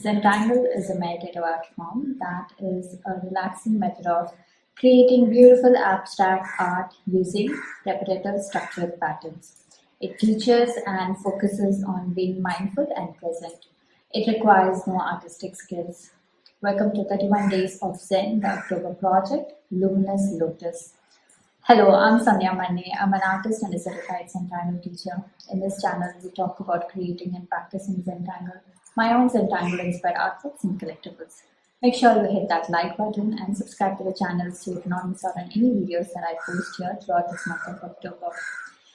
Zentangle is a meditative art form that is a relaxing method of creating beautiful abstract art using repetitive structured patterns. It teaches and focuses on being mindful and present. It requires no artistic skills. Welcome to 31 Days of Zen, the October project, Luminous Lotus. Hello, I'm Sandhya Manne. I'm an artist and a certified Zentangle teacher. In this channel, we talk about creating and practicing Zentangle, my own Zentangle inspired artworks and collectibles. Make sure you hit that like button and subscribe to the channel so you do not miss out on any videos that I post here throughout this month of October.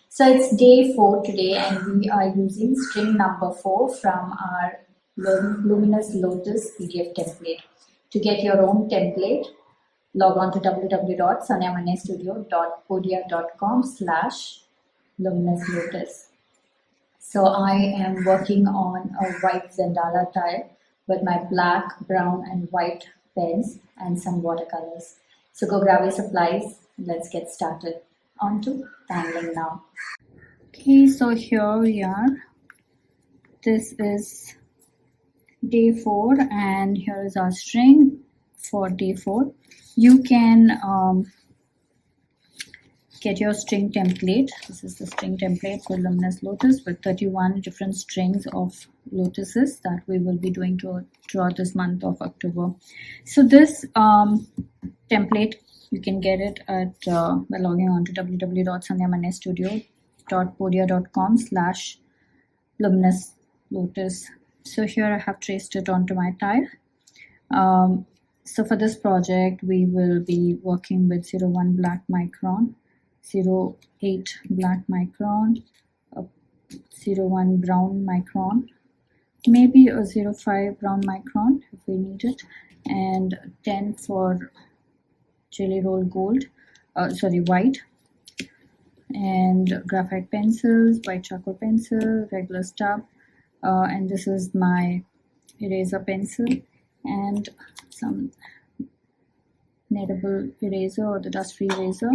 So it's day 4 today, and we are using string number 4 from our Luminous Lotus PDF template. To get your own template, log on to www.sanyamanestudio.podia.com/luminouslotus. So I am working on a white Zendala tile with my black, brown and white pens and some watercolors. So go grab your supplies. Let's get started. On to tangling now. Okay, so here we are. This is day 4 and here is our string for day 4. You can get your string template. This is the string template for Luminous Lotus with 31 different strings of lotuses that we will be doing throughout this month of October. So this template, you can get it at by logging on to www.sanyamanestudio.podia.com/luminouslotus. So here I have traced it onto my tile. So for this project, we will be working with 01 black micron, 08 black micron, 01 brown micron, maybe a 05 brown micron if we need it, and 10 for jelly roll gold, white, and graphite pencils, white charcoal pencil, regular stub, and this is my eraser pencil and some kneadable eraser or the dust-free eraser,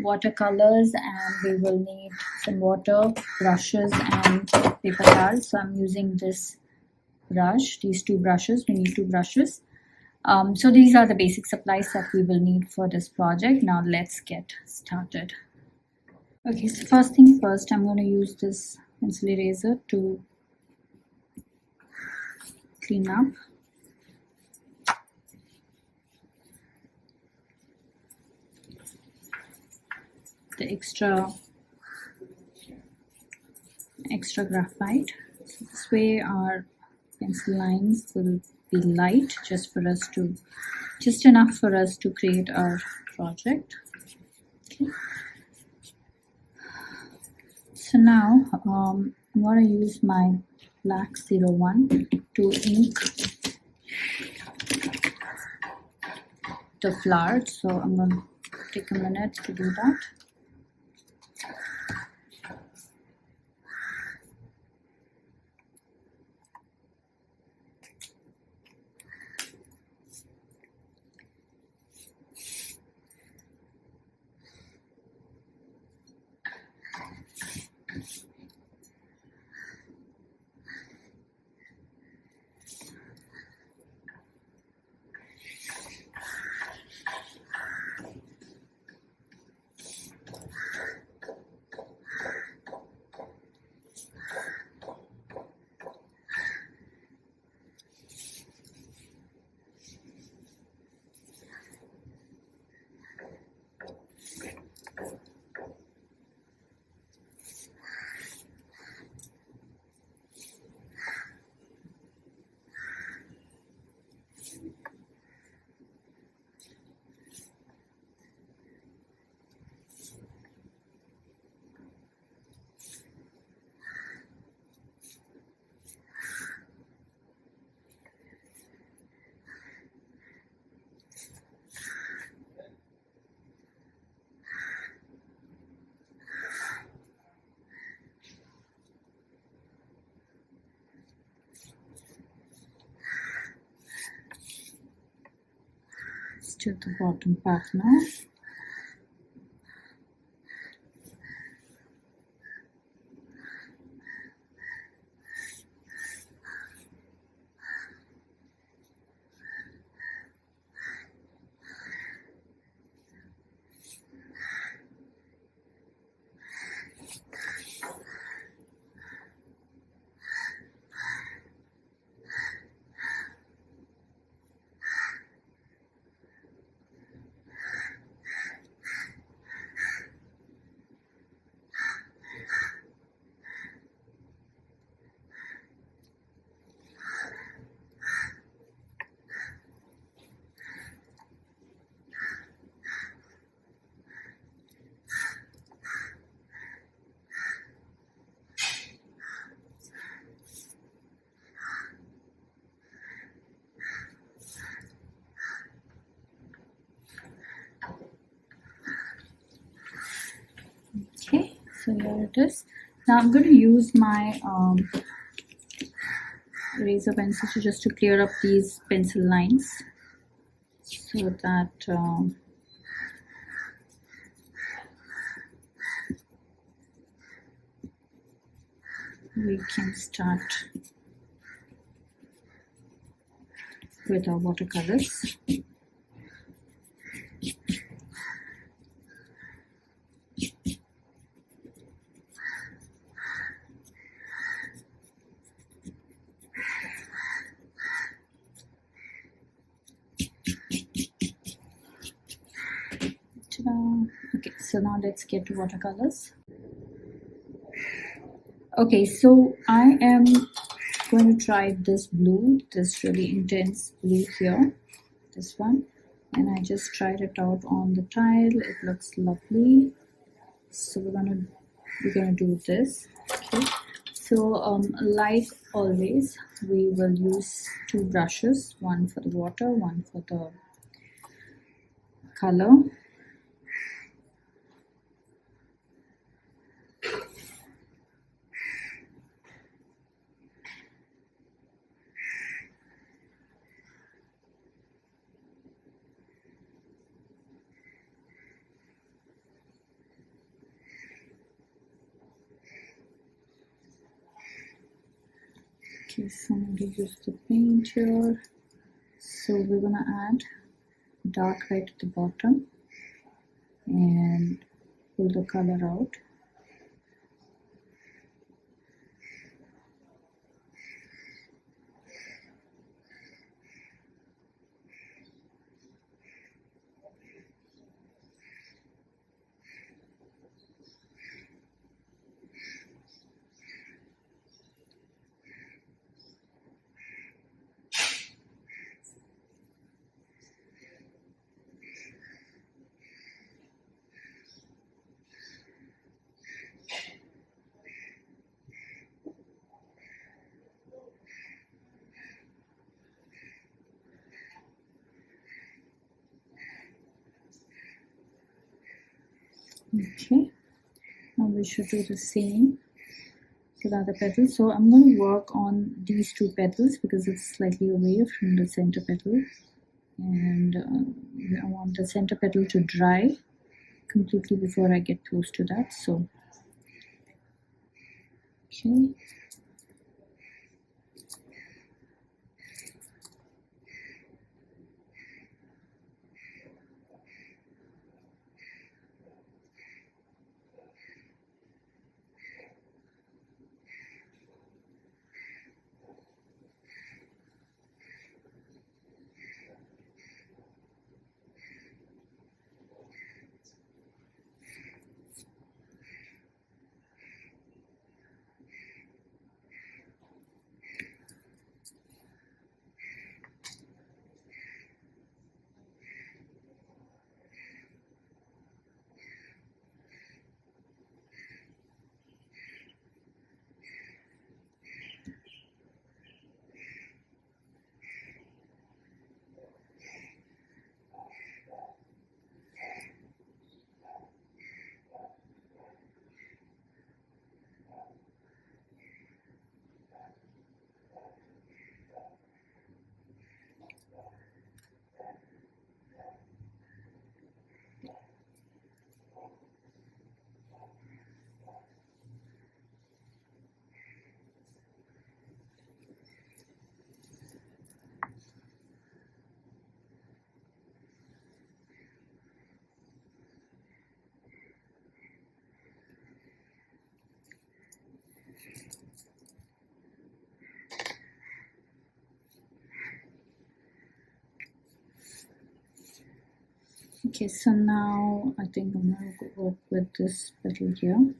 watercolors, and we will need some water, brushes and paper towels. So I'm using this brush, these two brushes. We need 2 brushes. So these are the basic supplies that we will need for this project. Now let's get started. Okay, so first thing first, I'm going to use this pencil eraser to clean up the extra graphite. So this way our pencil lines will be light, just enough for us to create our project. Okay. So now I'm going to use my black 01 to ink the flower. So I'm going to take a minute to do that. To the bottom part now. So here it is. Now I'm going to use my eraser pencil just to clear up these pencil lines so that we can start with our watercolors. Okay, so now let's get to watercolors. Okay, so I am going to try this blue, this really intense blue here, this one, and I just tried it out on the tile. It looks lovely. So we're gonna do this. Okay, so like always, we will use two brushes, one for the water, one for the color. Okay, so I'm going to use the paint here. So we're going to add dark right at the bottom and pull the color out. Okay, now we should do the same with other petals. So I'm going to work on these two petals because it's slightly away from the center petal, and I want the center petal to dry completely before I get close to that. So okay. Okay, so now I think I'm going to work with this petal here.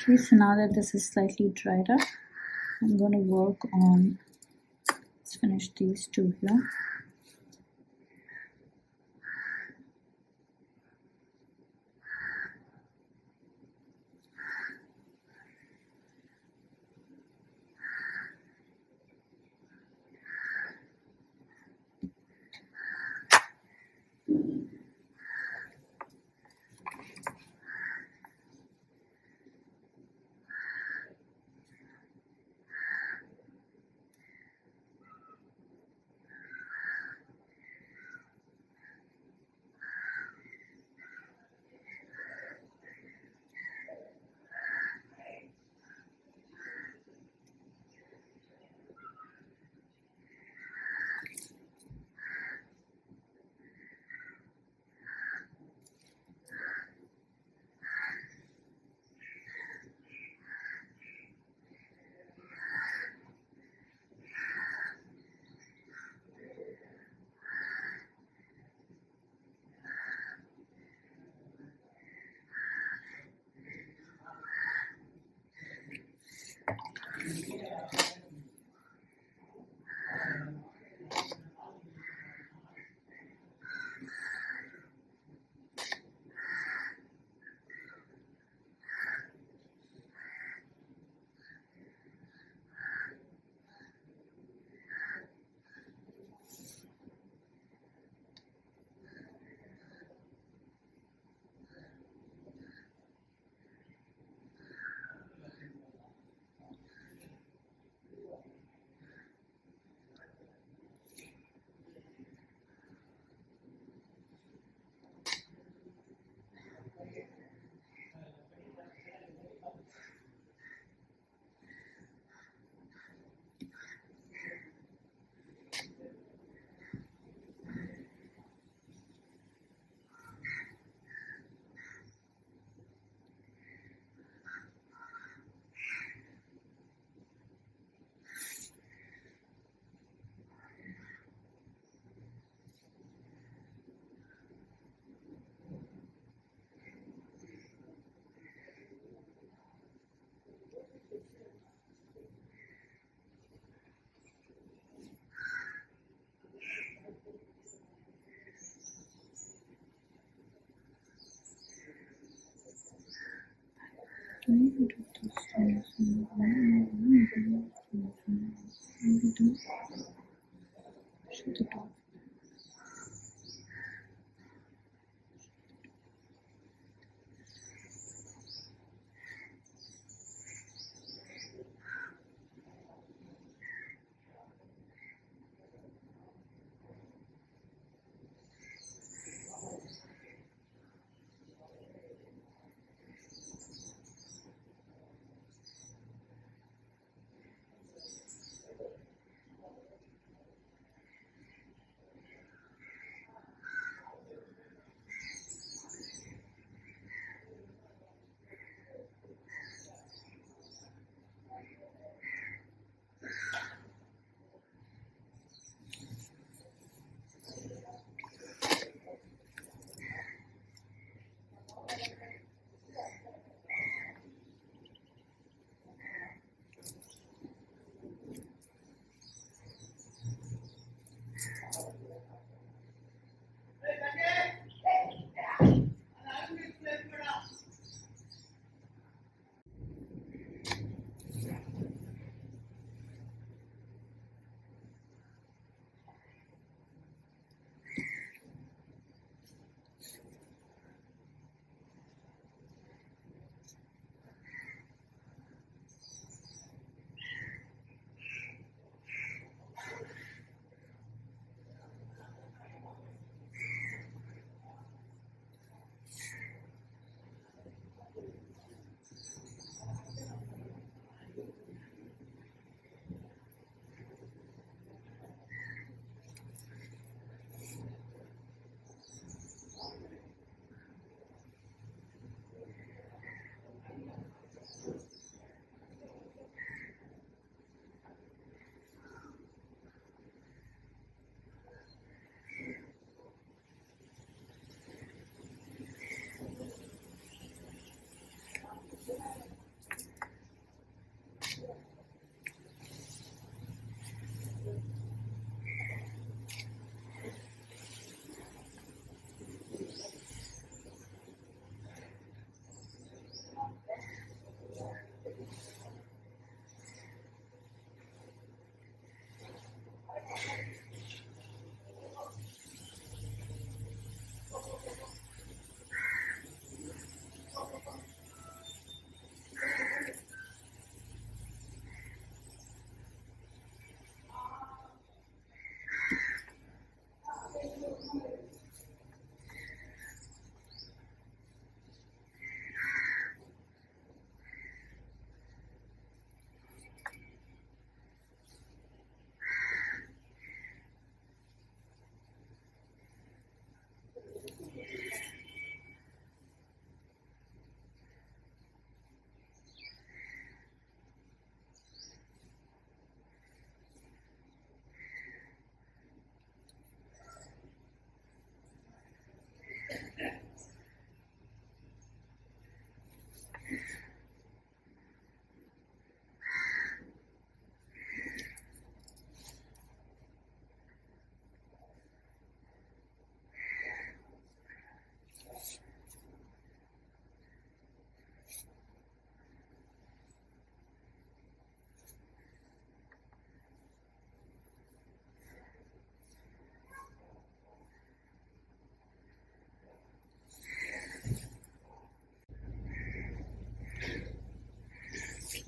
Okay, so now that this is slightly dried up, I'm going to work on, let's finish these two here.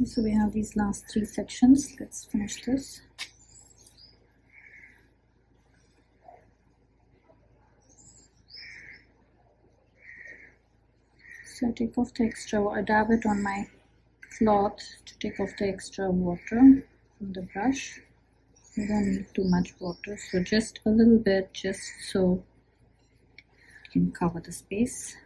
So we have these last 3 sections. Let's finish this. So I take off the extra, I dab it on my cloth to take off the extra water from the brush. You don't need too much water, so just a little bit, just so you can cover the space.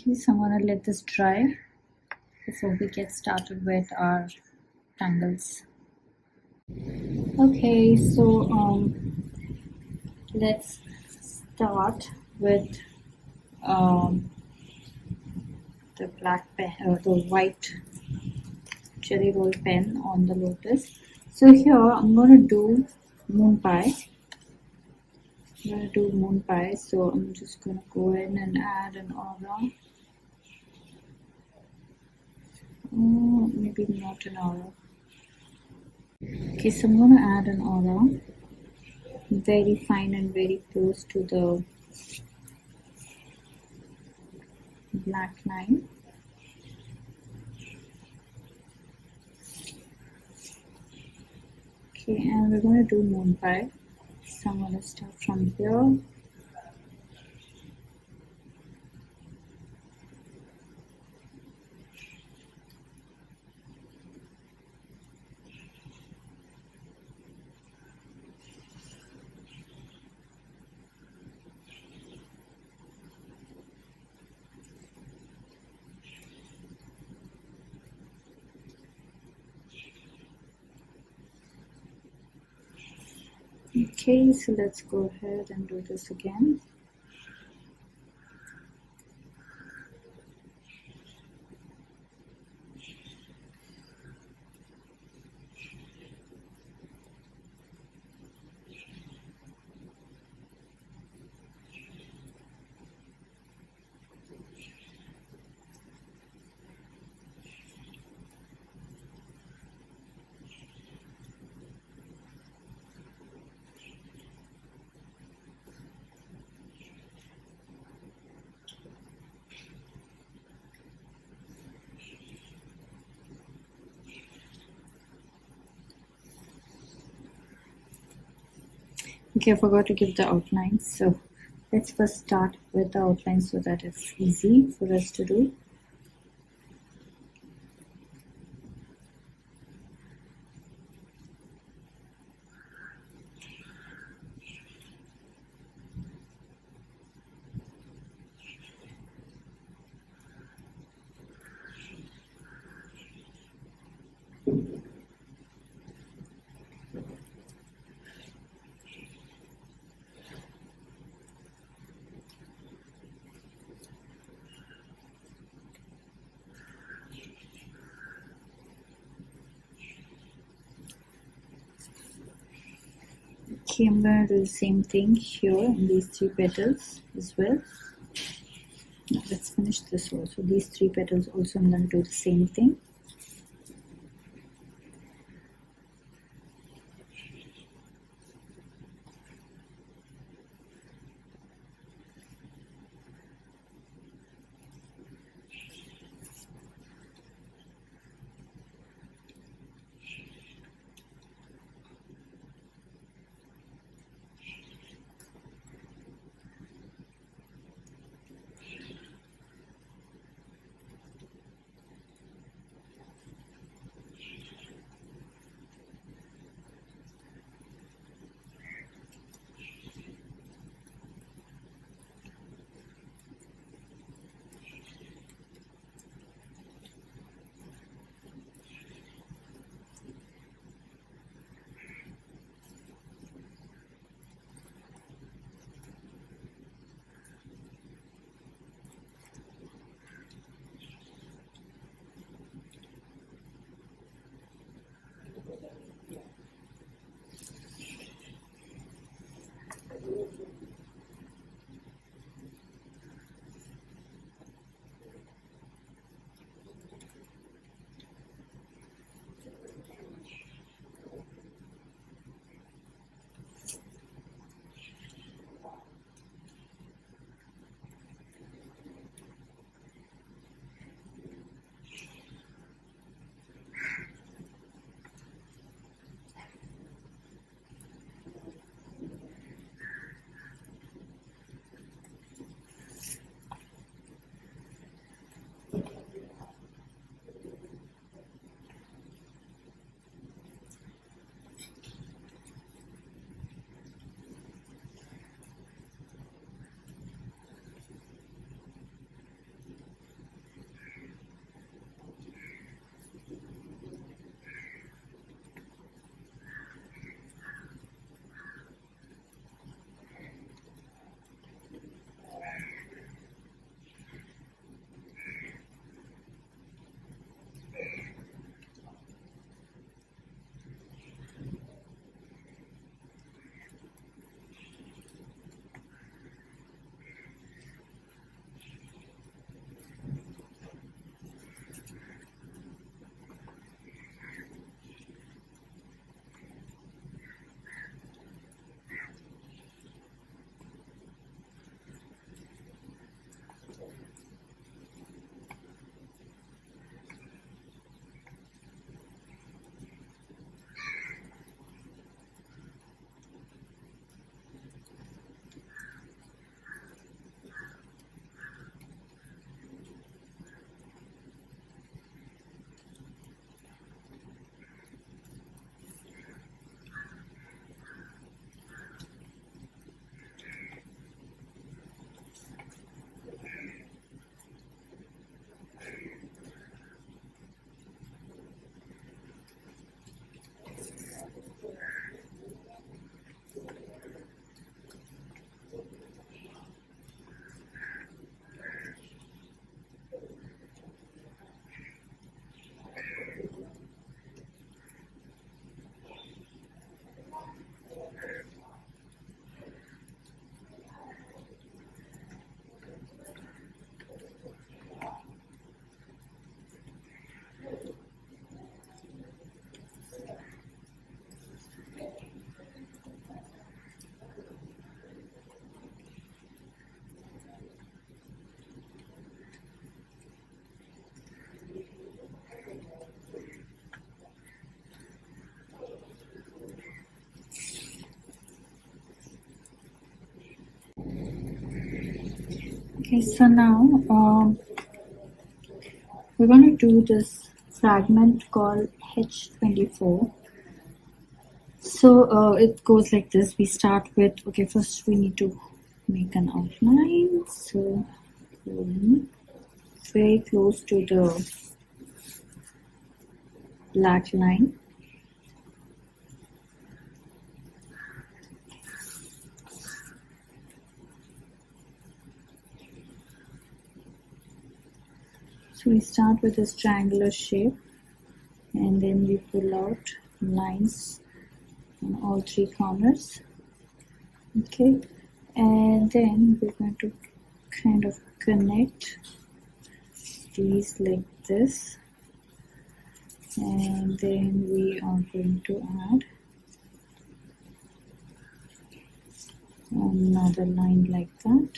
Okay, so I'm going to let this dry before we get started with our tangles. Okay, so let's start with the black pen, the white cherry roll pen on the lotus. So here I'm going to do moon pie. I'm going to do moon pie, so I'm just going to go in and add an aura. Maybe not an aura. Okay, so I'm going to add an aura, very fine and very close to the black line. Okay, and we're going to do moon pie. So I'm going to start from here. Okay, so let's go ahead and do this again. Okay, I forgot to give the outlines, so let's first start with the outlines so that it's easy for us to do. Okay, I'm going to do the same thing here in these 3 petals as well. Now let's finish this also. These 3 petals also I'm going to do the same thing. Okay, so now we're going to do this fragment called H24. So it goes like this. We start with, okay, first we need to make an outline. So very close to the black line. So we start with this triangular shape and then we pull out lines on all three corners. Okay, and then we're going to kind of connect these like this, and then we are going to add another line like that.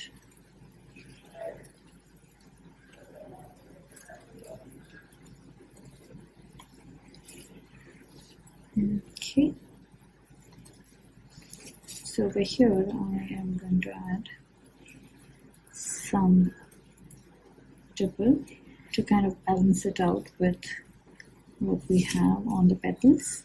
Okay, so over here I am going to add some dribble to kind of balance it out with what we have on the petals.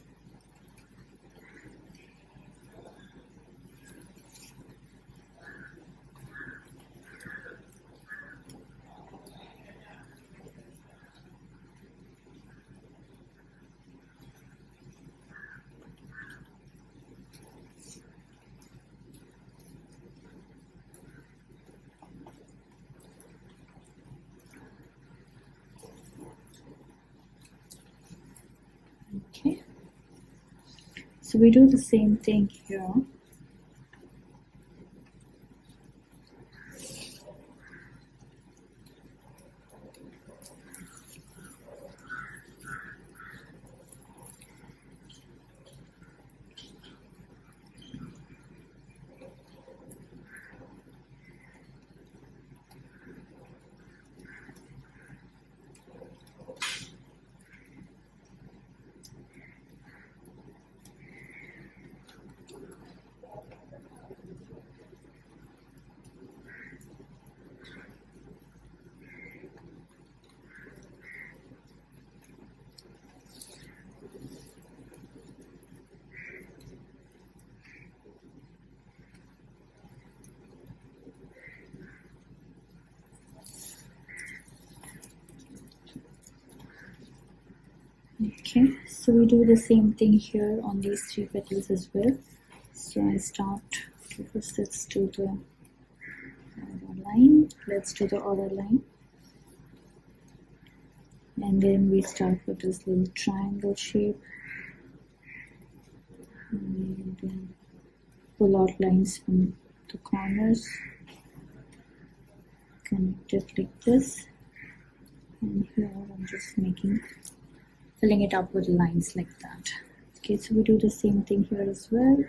Okay, so we do the same thing here. Okay, so we do the same thing here on these three petals as well. So I start, first let's do the other line, let's do the other line, and then we start with this little triangle shape, and then pull out lines from the corners, connect it like this, and here I'm just filling it up with lines like that. Okay, so we do the same thing here as well.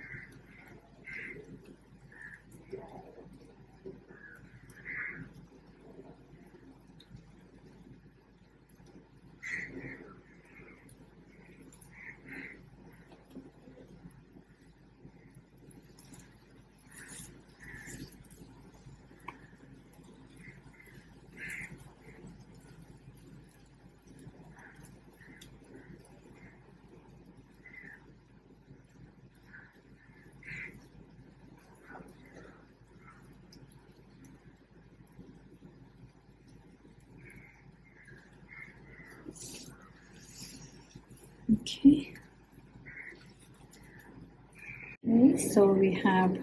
Okay. Okay, so we have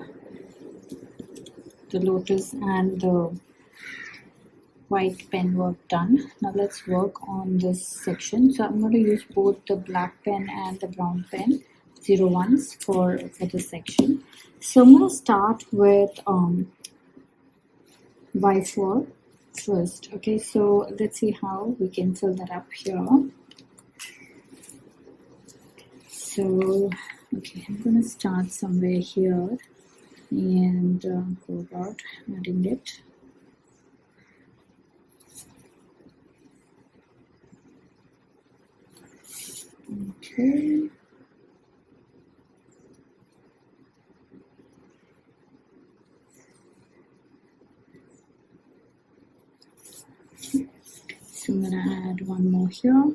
the lotus and the white pen work done. Now let's work on this section. So I'm going to use both the black pen and the brown pen 01s for this section. So I'm going to start with Wyfore first. Okay, so let's see how we can fill that up here. So, okay, I'm going to start somewhere here and go about adding it. Okay. I'm going to add one more here.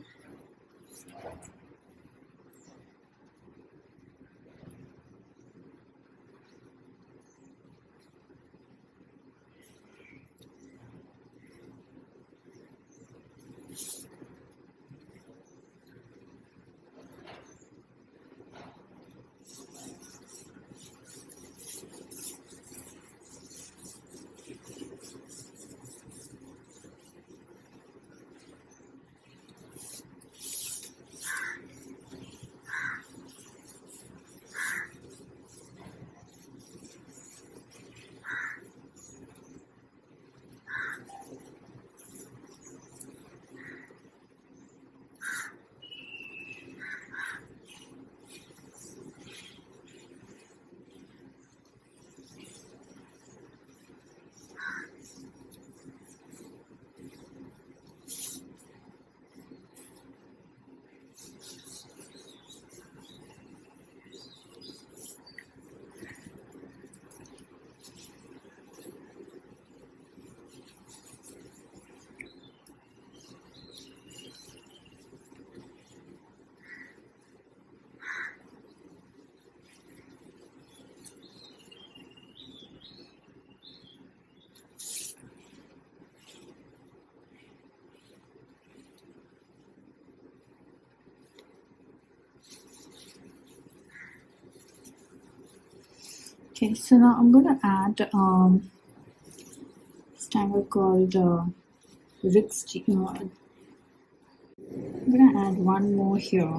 Okay, so now I'm going to add this tangle called Rick's. I'm going to add one more here.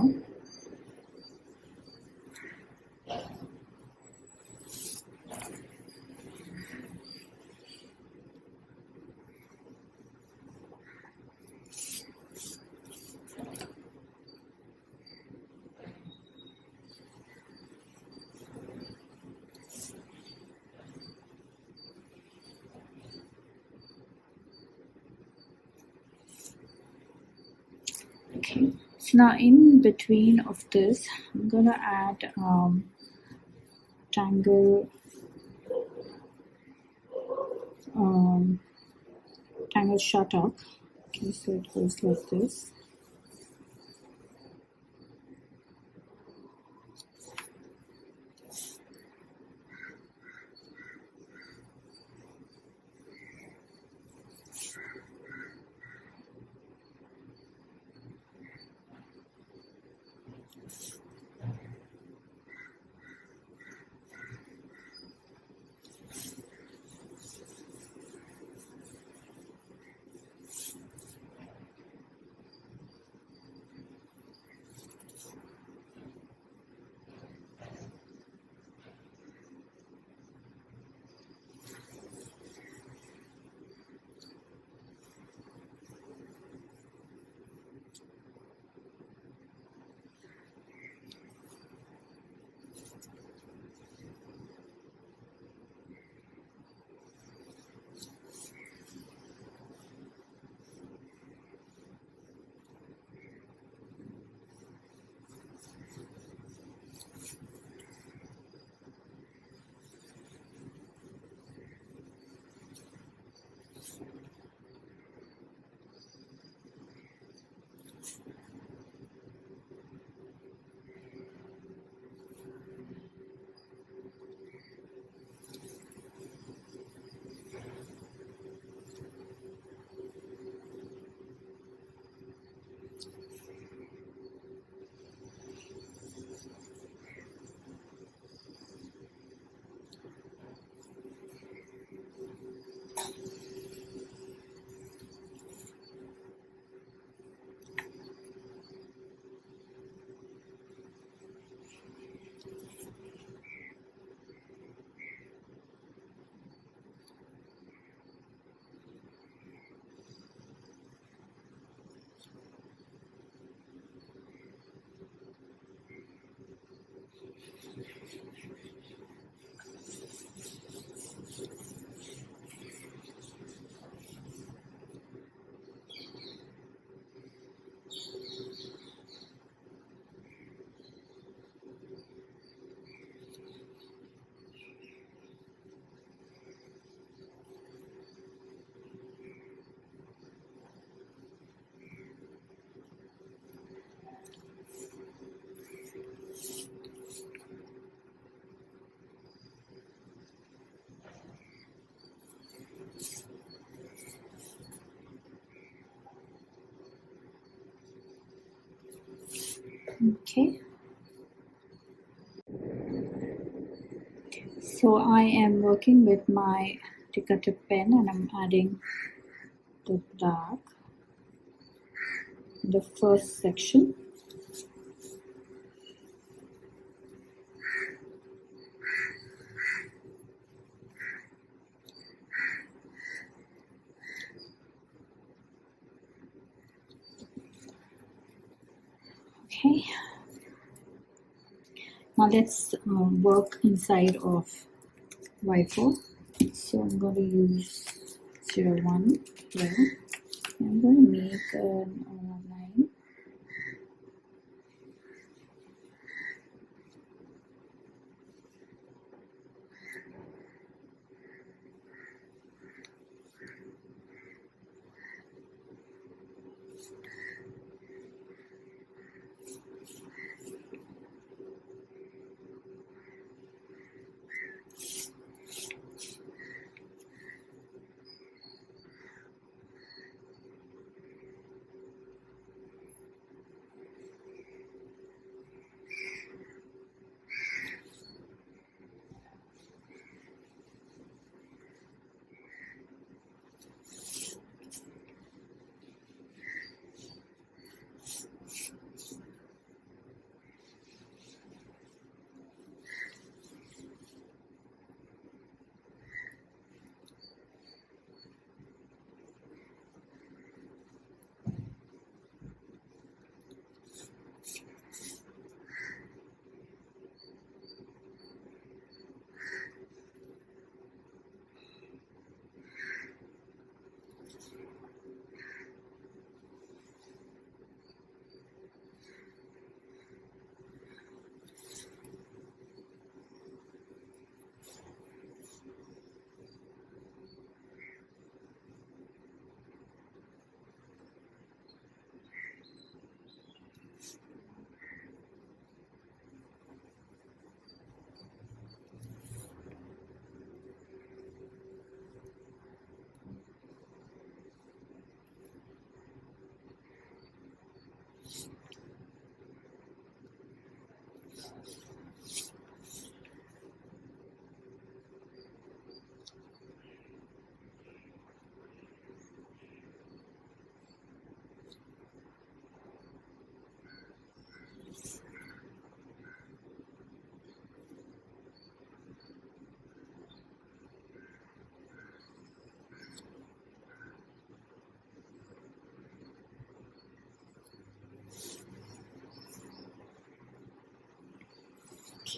Okay, so now in between of this, I'm going to add Tangle Shattuck. Okay, so it goes like this. Okay. So I am working with my thicker tip pen and I'm adding the dark in the first section. Okay. Now let's work inside of Wyfore. So I'm going to use 01 here. I'm going to make an line.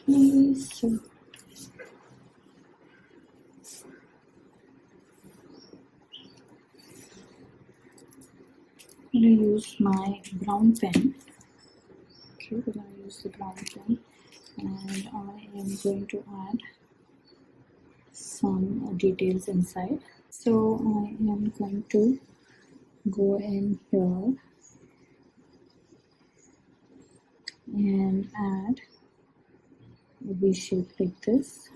Okay, so I'm going to use my brown pen. Okay, we're going to use the brown pen and I am going to add some details inside. So I am going to go in here and add a V shape like this.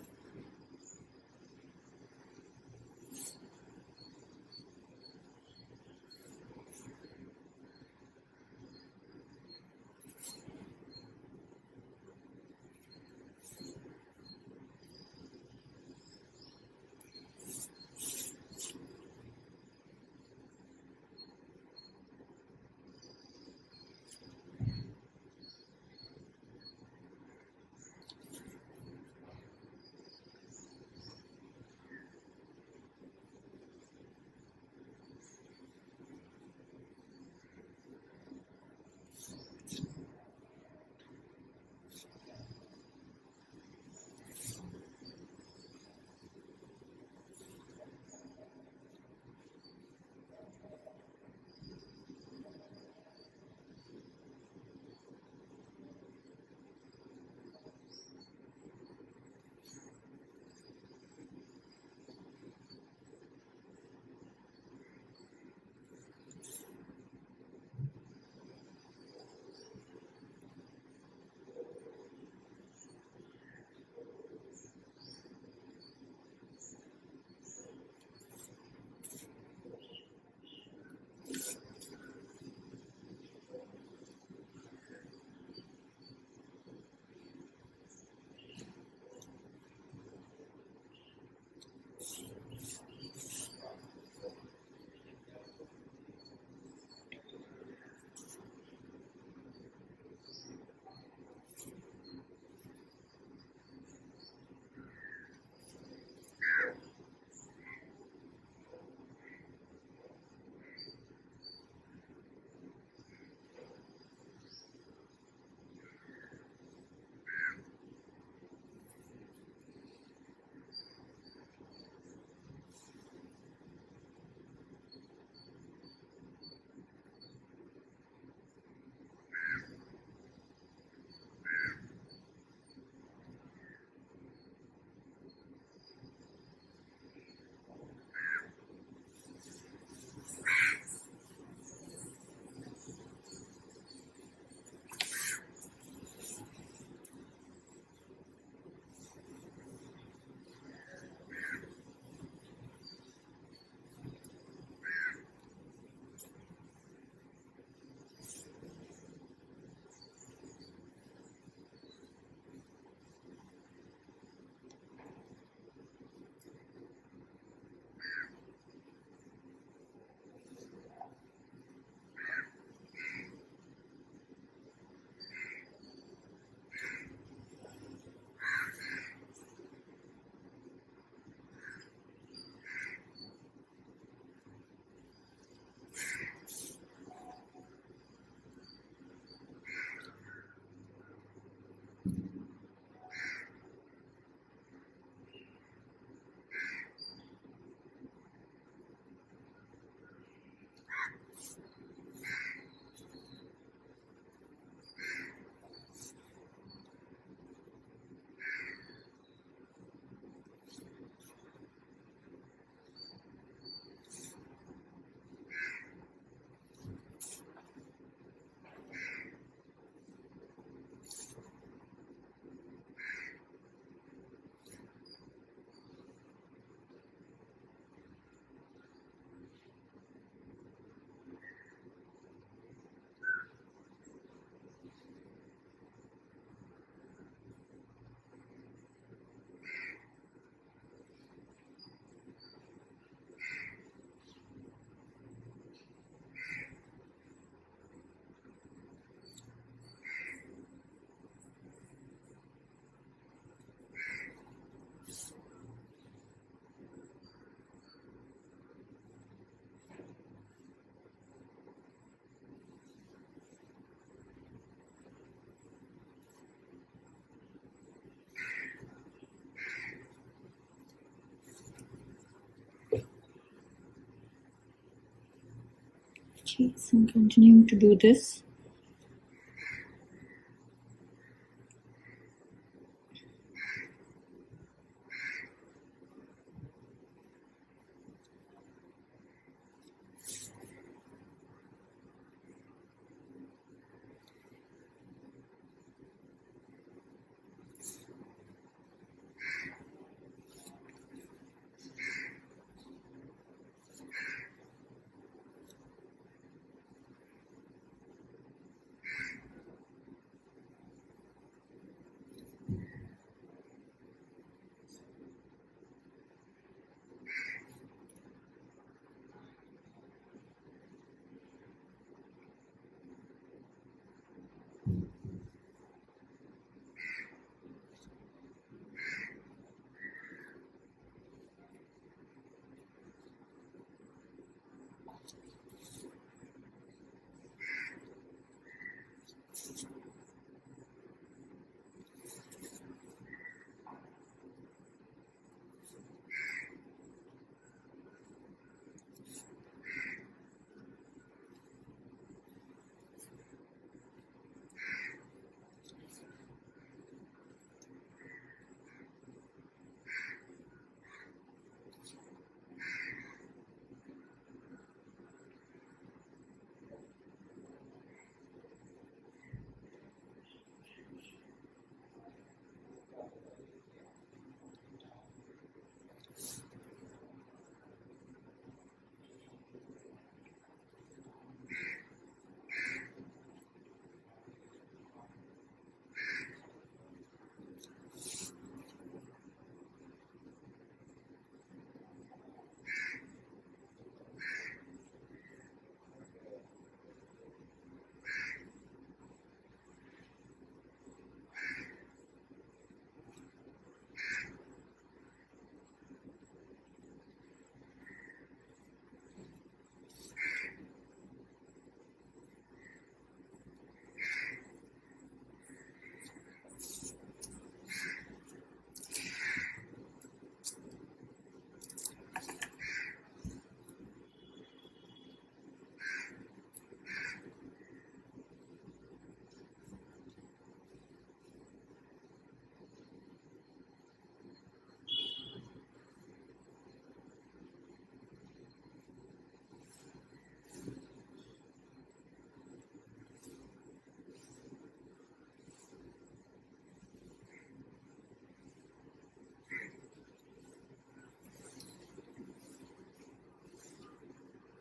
Okay, so I'm continuing to do this.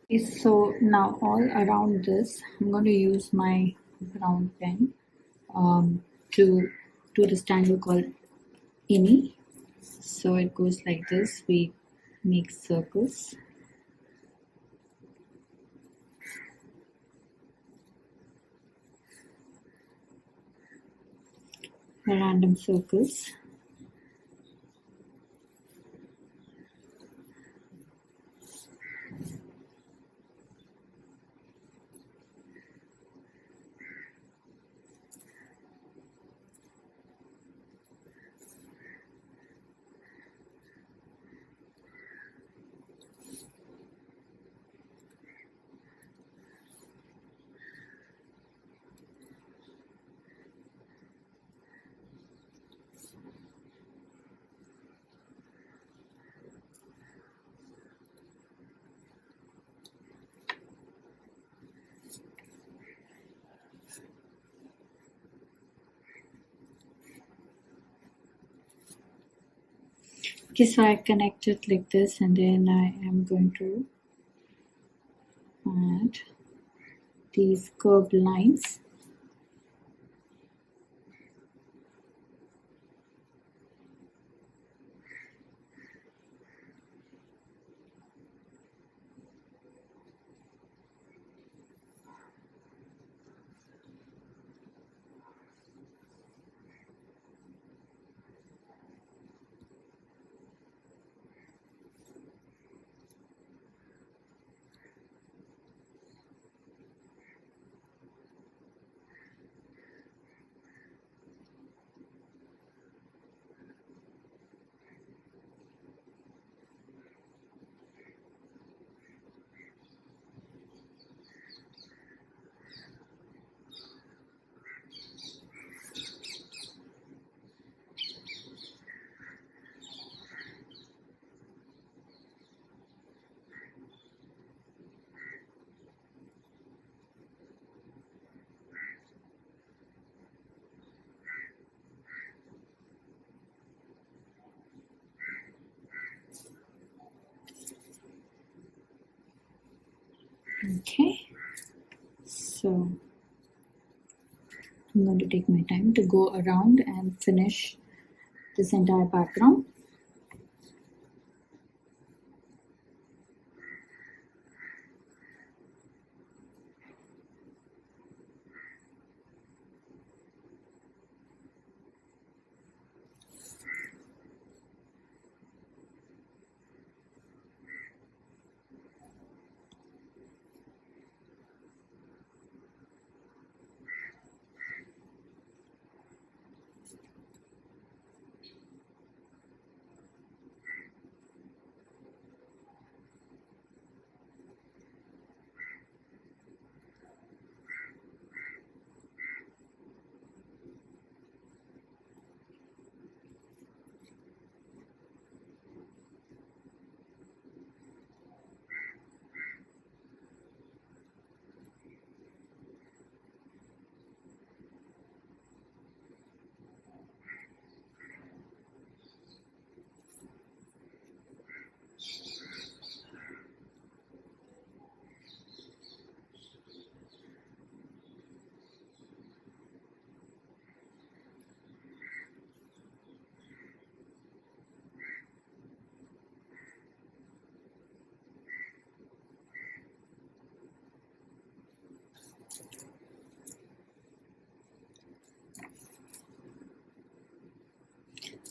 Okay, so now all around this, I'm going to use my brown pen to do this tangle called Ini. So it goes like this. We make circles. Random circles. Okay, so I connect it like this, and then I am going to add these curved lines. So I'm going to take my time to go around and finish this entire background.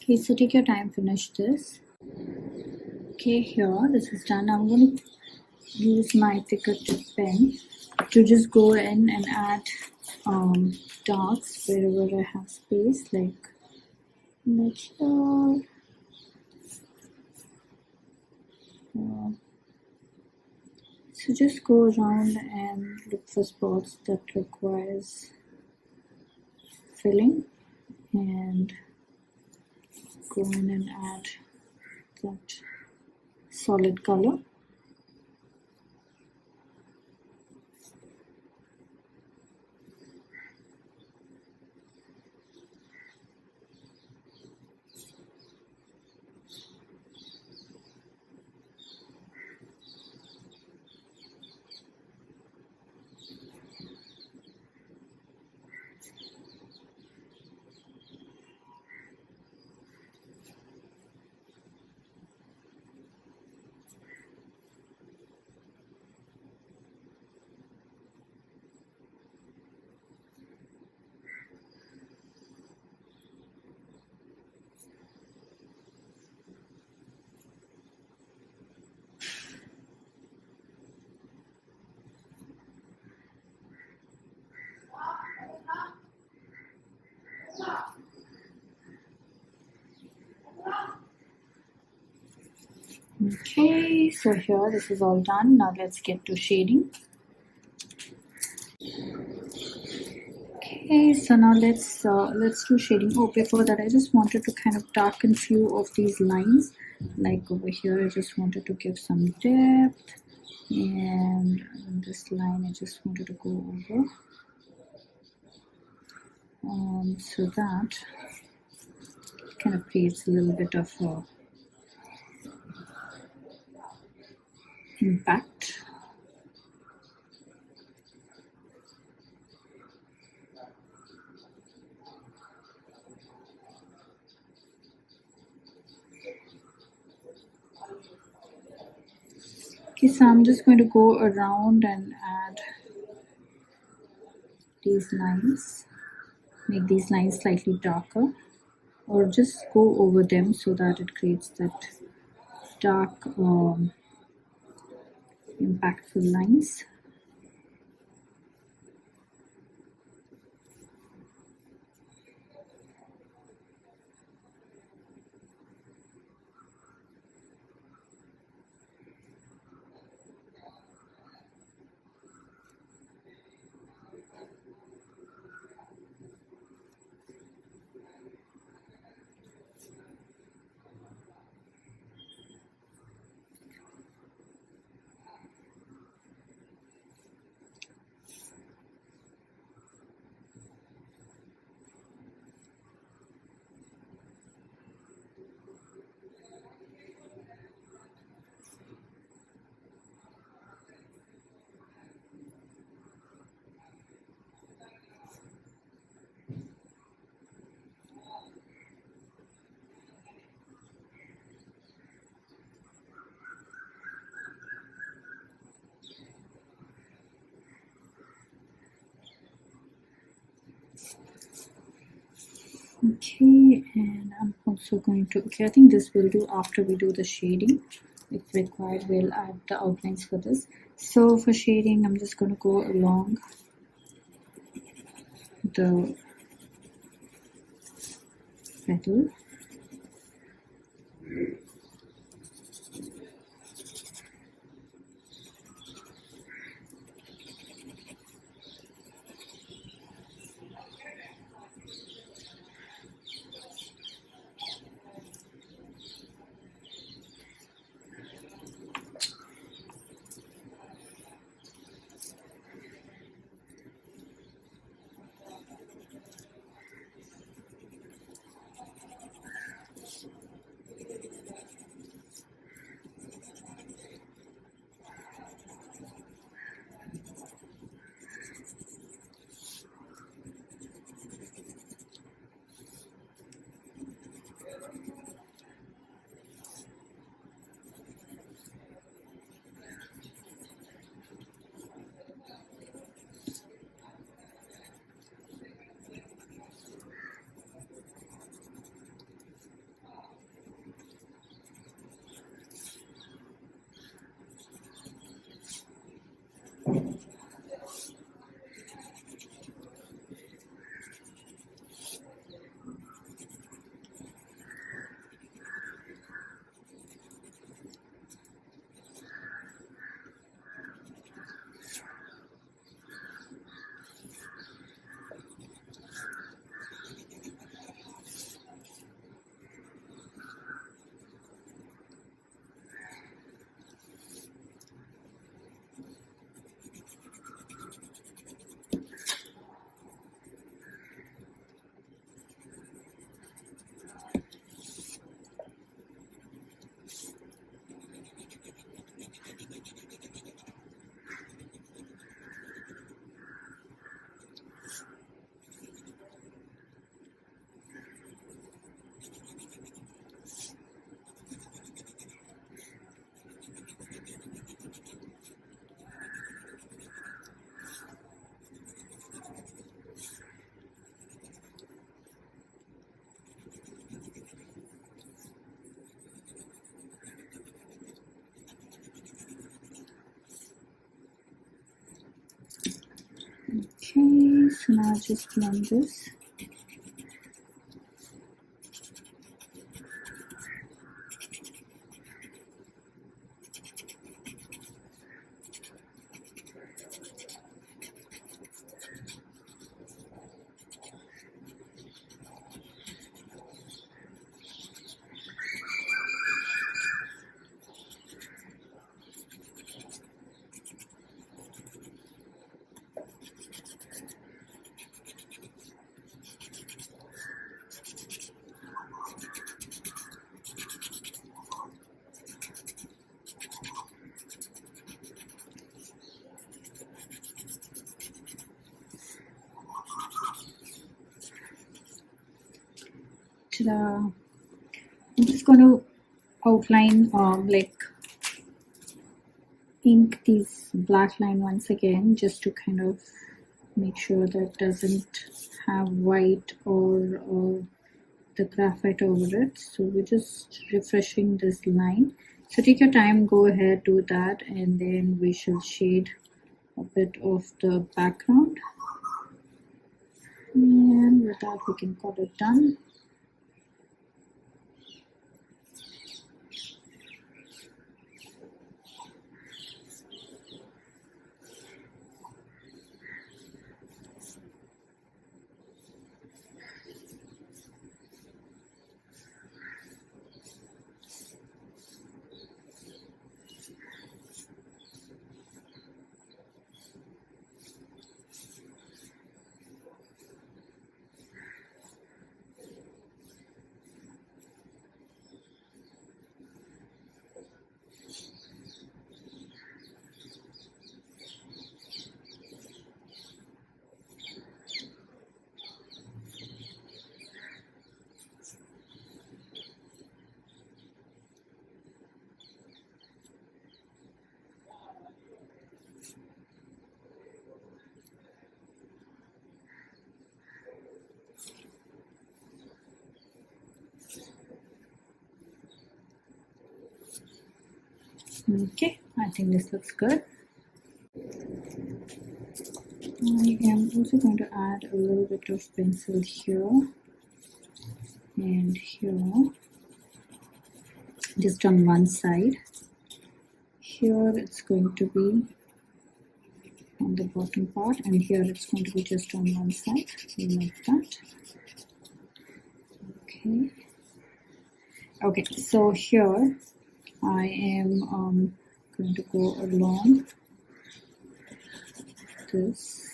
Okay, so take your time, finish this. Okay, here, this is done. I'm going to use my thicker tip pen to just go in and add darks wherever I have space, like here. So just go around and look for spots that requires filling and go in and add that solid color. Okay, so here this is all done. Now let's get to shading. Okay, so now let's do shading. Oh, before that, I just wanted to kind of darken few of these lines. Like over here, I just wanted to give some depth, and in this line, I just wanted to go over, so that kind of creates a little bit of impact. Okay, so I'm just going to go around and add these lines, make these lines slightly darker, or just go over them so that it creates that dark impactful lines. Okay, and I'm also going to, okay, I think this will do after we do the shading. If required, we'll add the outlines for this. So for shading, I'm just going to go along the petal. Okay, so now just blend this. Ta-da. I'm just going to outline like ink these black line once again, just to kind of make sure that it doesn't have white or the graphite over it. So we're just refreshing this line. So take your time, go ahead, do that, and then we shall shade a bit of the background. And with that, we can call it done. Okay, I think this looks good. I am also going to add a little bit of pencil here and here, just on one side. Here it's going to be on the bottom part, and here it's going to be just on one side, like that. Okay, so here I am going to go along this.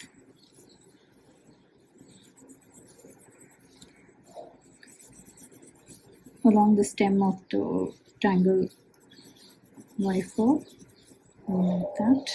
Along the stem of the Tangle Wyfore, like that.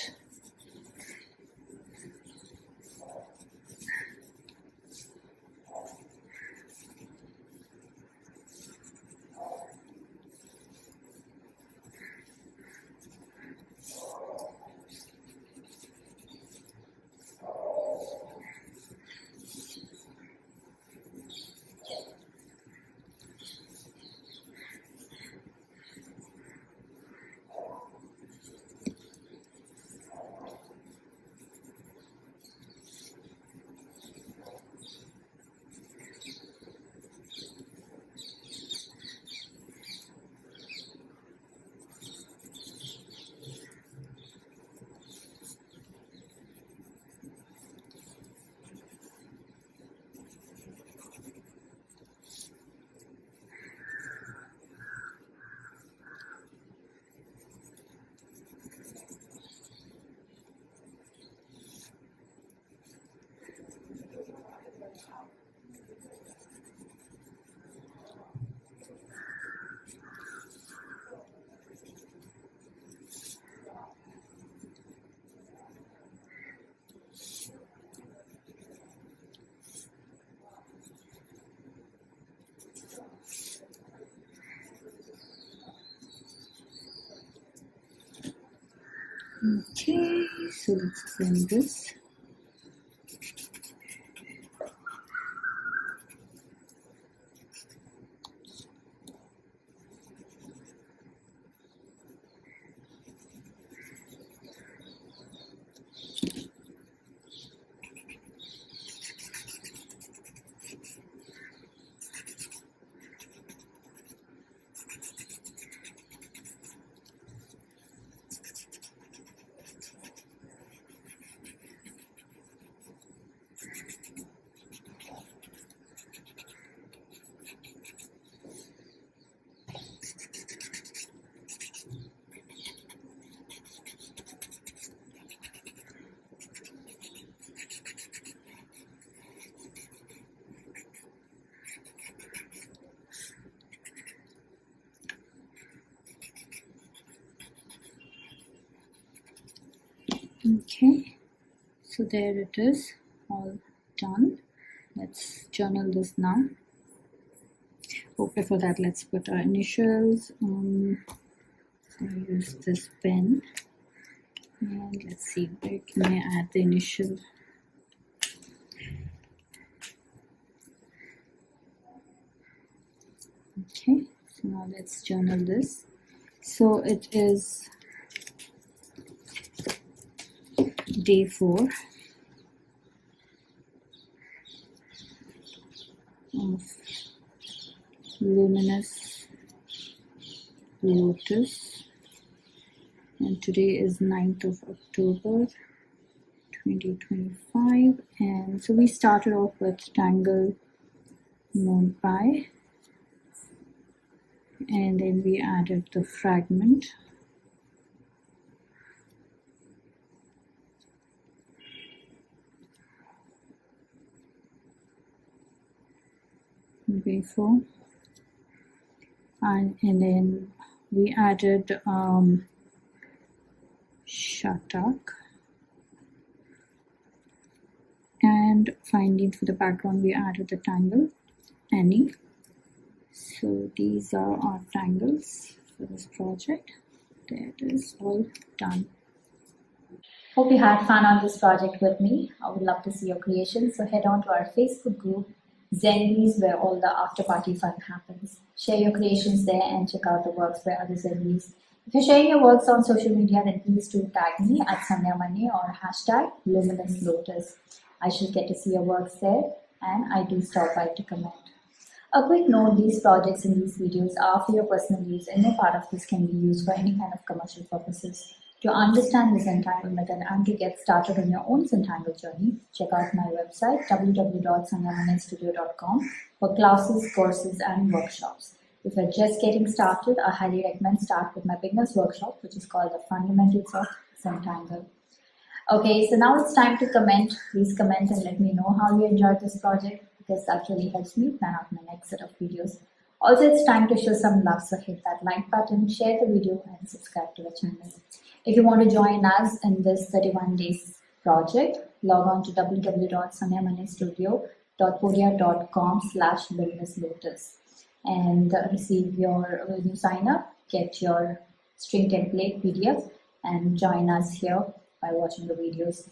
Okay, so let's send this. Okay, so there it is, all done. Let's journal this now. Oh, before that, let's put our initials. I'll use this pen, and let's see, where can I add the initial? Okay, so now let's journal this. So it is day 4 of Luminous Lotus, and today is 9th of October 2025, and so we started off with Tangle known by, and then we added the fragment. Wyfore, and then we added Shattuck, and finally for the background we added the Tangle, Manne. So these are our tangles for this project. There it is, all done. Hope you had fun on this project with me. I would love to see your creations, so head on to our Facebook group Zendies, where all the after party fun happens. Share your creations there and check out the works by other Zendies. If you're sharing your works on social media, then please do tag me at Sandhya Manne or hashtag Luminous Lotus. I shall get to see your works there, and I do stop by to comment. A quick note, these projects and these videos are for your personal use and no part of this can be used for any kind of commercial purposes. To understand the Zentangle method and to get started on your own Zentangle journey, check out my website www.sandhyamannestudio.com for classes, courses and workshops. If you're just getting started, I highly recommend start with my beginner's workshop, which is called the Fundamentals of Zentangle. Okay, so now it's time to comment. Please comment and let me know how you enjoyed this project, because that really helps me plan out my next set of videos. Also, it's time to show some love, so hit that like button, share the video and subscribe to the channel. If you want to join us in this 31 days project, log on to www.sandhyamannestudio.podia.com/LuminousLotus and receive your, when you sign up, get your string template PDF and join us here by watching the videos.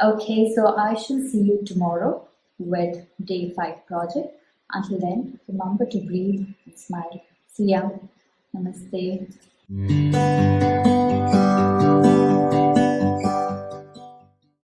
Okay, so I shall see you tomorrow with day 5 project. Until then, remember to breathe and smile. See ya. Namaste.